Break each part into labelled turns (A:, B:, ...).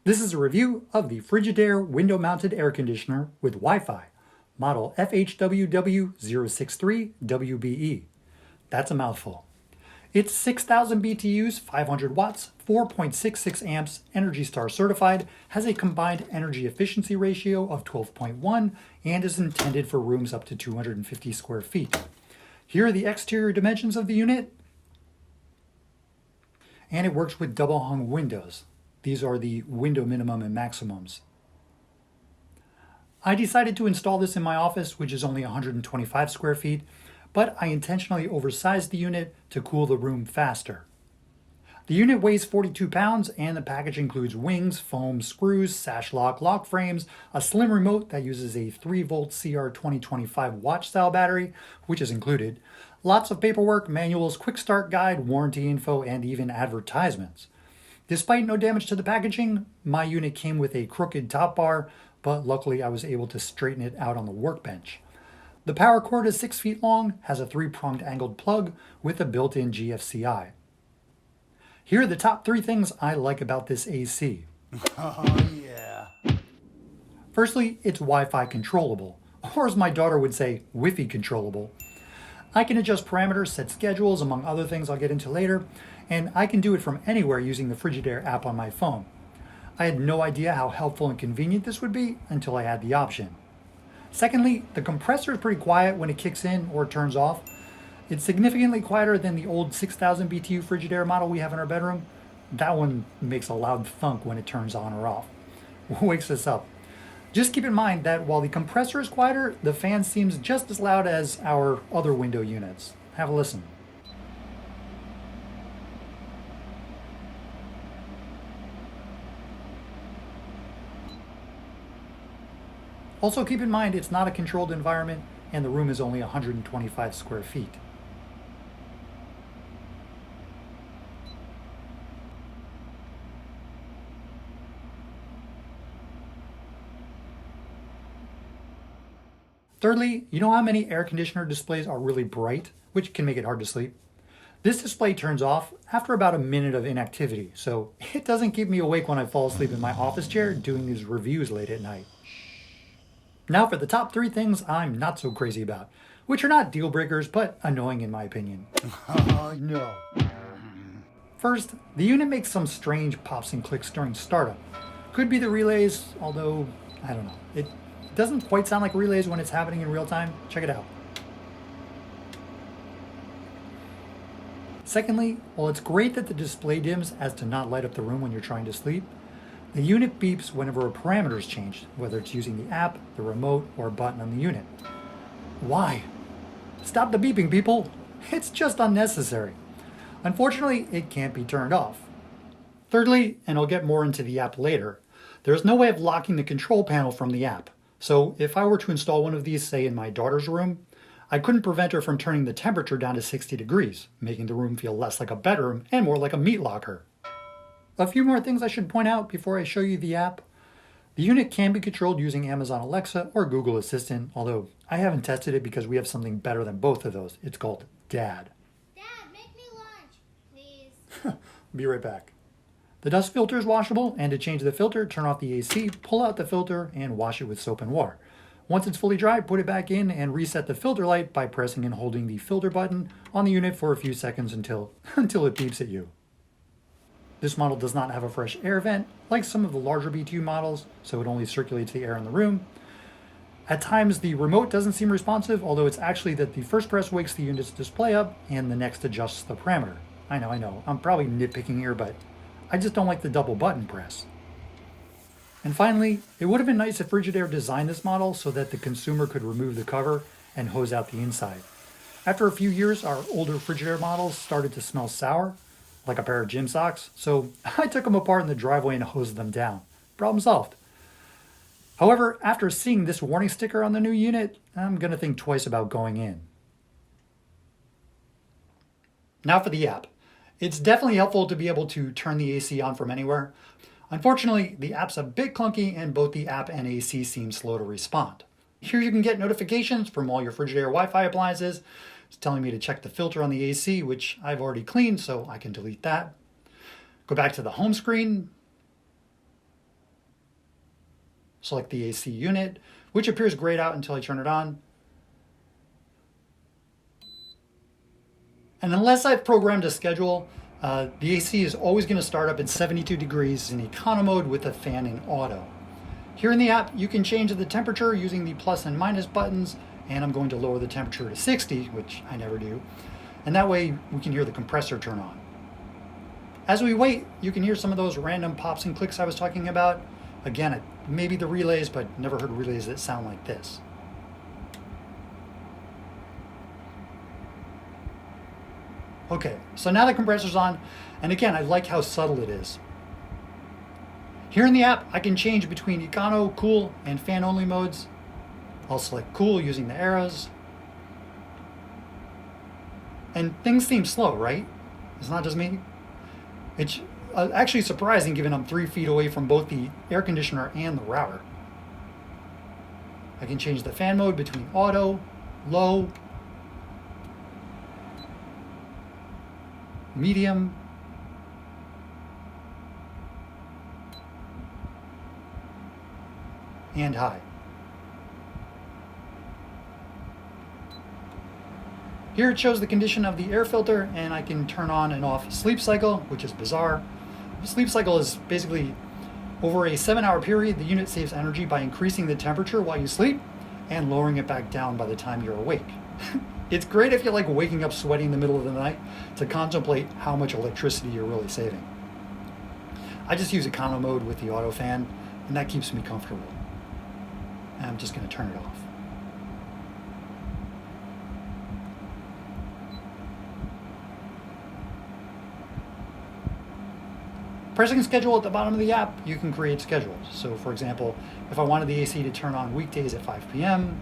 A: This is a review of the Frigidaire window-mounted air conditioner with Wi-Fi, model FHWW063WBE. That's a mouthful. It's 6,000 BTUs, 500 watts, 4.66 amps, Energy Star certified, has a combined energy efficiency ratio of 12.1, and is intended for rooms up to 250 square feet. Here are the exterior dimensions of the unit, and it works with double hung windows. These are the window minimum and maximums. I decided to install this in my office, which is only 125 square feet, but I intentionally oversized the unit to cool the room faster. The unit weighs 42 pounds and the package includes wings, foam, screws, sash lock frames, a slim remote that uses a 3-volt CR2025 watch style battery, which is included, lots of paperwork, manuals, quick start guide, warranty info, and even advertisements. Despite no damage to the packaging, my unit came with a crooked top bar, but luckily I was able to straighten it out on the workbench. The power cord is 6 feet long, has a 3-pronged angled plug with a built-in GFCI. Here are the top 3 things I like about this AC.
B: Oh yeah.
A: Firstly, it's Wi-Fi controllable, or as my daughter would say, Wi-Fi controllable. I can adjust parameters, set schedules, among other things I'll get into later, and I can do it from anywhere using the Frigidaire app on my phone. I had no idea how helpful and convenient this would be until I had the option. Secondly, the compressor is pretty quiet when it kicks in or turns off. It's significantly quieter than the old 6,000 BTU Frigidaire model we have in our bedroom. That one makes a loud thunk when it turns on or off. Wakes us up. Just keep in mind that while the compressor is quieter, the fan seems just as loud as our other window units. Have a listen. Also keep in mind it's not a controlled environment and the room is only 125 square feet. Thirdly, you know how many air conditioner displays are really bright, which can make it hard to sleep? This display turns off after about a minute of inactivity, so it doesn't keep me awake when I fall asleep in my office chair doing these reviews late at night. Now for the top 3 things I'm not so crazy about, which are not deal breakers, but annoying in my opinion.
B: Oh no.
A: First, the unit makes some strange pops and clicks during startup. Could be the relays, although, I don't know. It doesn't quite sound like relays when it's happening in real time. Check it out. Secondly, while it's great that the display dims as to not light up the room when you're trying to sleep, the unit beeps whenever a parameter is changed, whether it's using the app, the remote, or a button on the unit. Why? Stop the beeping, people! It's just unnecessary. Unfortunately, it can't be turned off. Thirdly, and I'll get more into the app later, there's no way of locking the control panel from the app. So if I were to install one of these, say in my daughter's room, I couldn't prevent her from turning the temperature down to 60 degrees, making the room feel less like a bedroom and more like a meat locker. A few more things I should point out before I show you the app. The unit can be controlled using Amazon Alexa or Google Assistant, although I haven't tested it because we have something better than both of those. It's called Dad.
C: Dad, make me lunch, please.
A: Be right back. The dust filter is washable, and to change the filter, turn off the AC, pull out the filter, and wash it with soap and water. Once it's fully dry, put it back in and reset the filter light by pressing and holding the filter button on the unit for a few seconds until it beeps at you. This model does not have a fresh air vent, like some of the larger BTU models, so it only circulates the air in the room. At times, the remote doesn't seem responsive, although it's actually that the first press wakes the unit's display up and the next adjusts the parameter. I know, I'm probably nitpicking here, but I just don't like the double button press. And finally, it would have been nice if Frigidaire designed this model so that the consumer could remove the cover and hose out the inside. After a few years, our older Frigidaire models started to smell sour, like a pair of gym socks, so I took them apart in the driveway and hosed them down. Problem solved. However, after seeing this warning sticker on the new unit, I'm going to think twice about going in. Now for the app. It's definitely helpful to be able to turn the AC on from anywhere. Unfortunately, the app's a bit clunky and both the app and AC seem slow to respond. Here you can get notifications from all your Frigidaire Wi-Fi appliances. It's telling me to check the filter on the AC, which I've already cleaned, so I can delete that. Go back to the home screen. select the AC unit, which appears grayed out until I turn it on. And unless I've programmed a schedule, the AC is always going to start up at 72 degrees in econo mode with the fan in auto. Here in the app, you can change the temperature using the plus and minus buttons, and I'm going to lower the temperature to 60, which I never do. And that way we can hear the compressor turn on. As we wait, you can hear some of those random pops and clicks I was talking about. Again, it may be the relays, but never heard relays that sound like this. Okay, so now the compressor's on, and again, I like how subtle it is. Here in the app, I can change between econo, cool, and fan-only modes. I'll select cool using the arrows. And things seem slow, right? It's not just me. It's actually surprising given I'm 3 feet away from both the air conditioner and the router. I can change the fan mode between auto, low, medium, and high. Here it shows the condition of the air filter, and I can turn on and off sleep cycle, which is bizarre. Sleep cycle is basically over a 7-hour period, the unit saves energy by increasing the temperature while you sleep and lowering it back down by the time you're awake. It's great if you're like waking up sweaty in the middle of the night to contemplate how much electricity you're really saving. I just use econo mode with the auto fan, and that keeps me comfortable. And I'm just going to turn it off. Pressing schedule at the bottom of the app, you can create schedules. So for example, if I wanted the AC to turn on weekdays at 5 p.m.,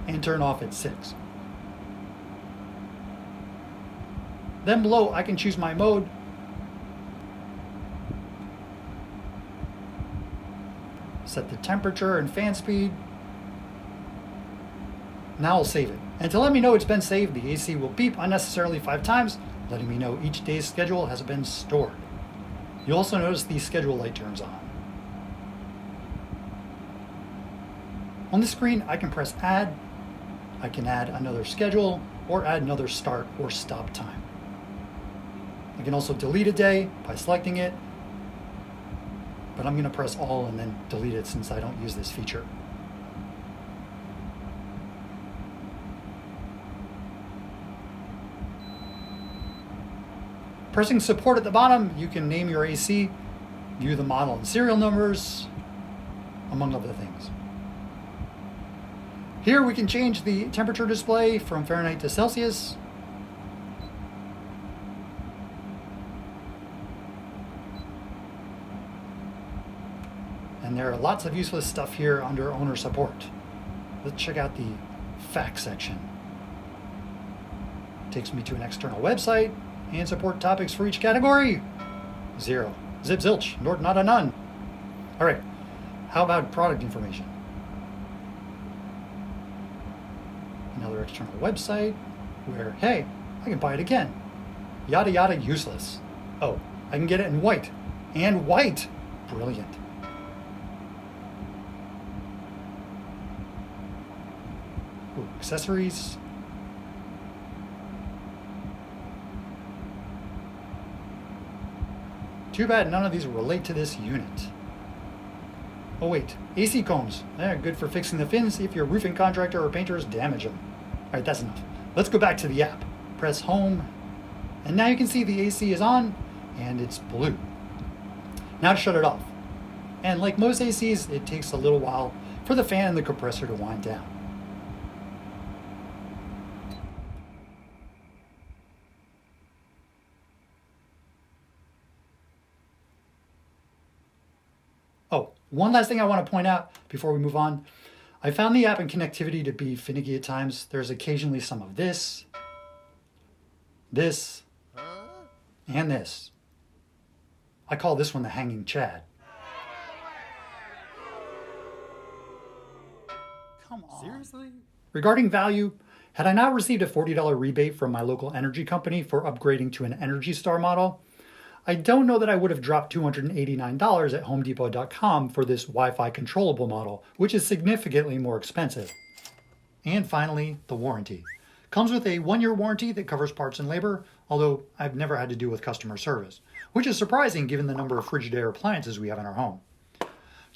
A: and turn off at 6. Then below, I can choose my mode. Set the temperature and fan speed. Now I'll save it. And to let me know it's been saved, the AC will beep unnecessarily 5 times, letting me know each day's schedule has been stored. You'll also notice the schedule light turns on. On the screen, I can press add. I can add another schedule or add another start or stop time. I can also delete a day by selecting it, but I'm going to press all and then delete it since I don't use this feature. Pressing support at the bottom, you can name your AC, view the model and serial numbers, among other things. Here we can change the temperature display from Fahrenheit to Celsius. And there are lots of useless stuff here under owner support. Let's check out the facts section. It takes me to an external website and support topics for each category. 0. Zip zilch, nor not a none. All right, how about product information? Another external website where, hey, I can buy it again. Yada yada useless. Oh, I can get it in white. And white. Brilliant. Ooh, accessories. Too bad none of these relate to this unit. Oh wait, AC combs. They're good for fixing the fins if your roofing contractor or painters damage them. Alright, that's enough. Let's go back to the app. Press home. And now you can see the AC is on and it's blue. Now to shut it off. And like most ACs, it takes a little while for the fan and the compressor to wind down. Oh, one last thing I want to point out before we move on. I found the app and connectivity to be finicky at times. There's occasionally some of this, and this. I call this one the hanging Chad.
B: Come on.
D: Seriously?
A: Regarding value, had I not received a $40 rebate from my local energy company for upgrading to an Energy Star model, I don't know that I would have dropped $289 at HomeDepot.com for this Wi-Fi controllable model, which is significantly more expensive. And finally, the warranty. Comes with a 1-year warranty that covers parts and labor, although I've never had to deal with customer service, which is surprising given the number of Frigidaire appliances we have in our home.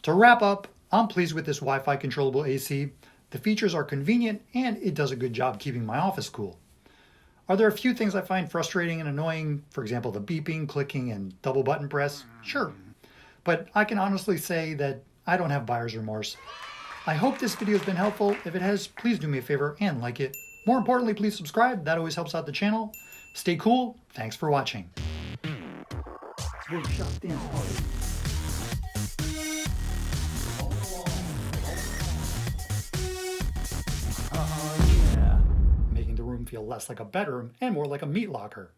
A: To wrap up, I'm pleased with this Wi-Fi controllable AC. The features are convenient and it does a good job keeping my office cool. Are there a few things I find frustrating and annoying? For example, the beeping, clicking, and double button press? Sure. But I can honestly say that I don't have buyer's remorse. I hope this video has been helpful. If it has, please do me a favor and like it. More importantly, please subscribe. That always helps out the channel. Stay cool. Thanks for watching. Workshop dance party.
B: Oh, yeah.
A: Making the room feel less like a bedroom and more like a meat locker.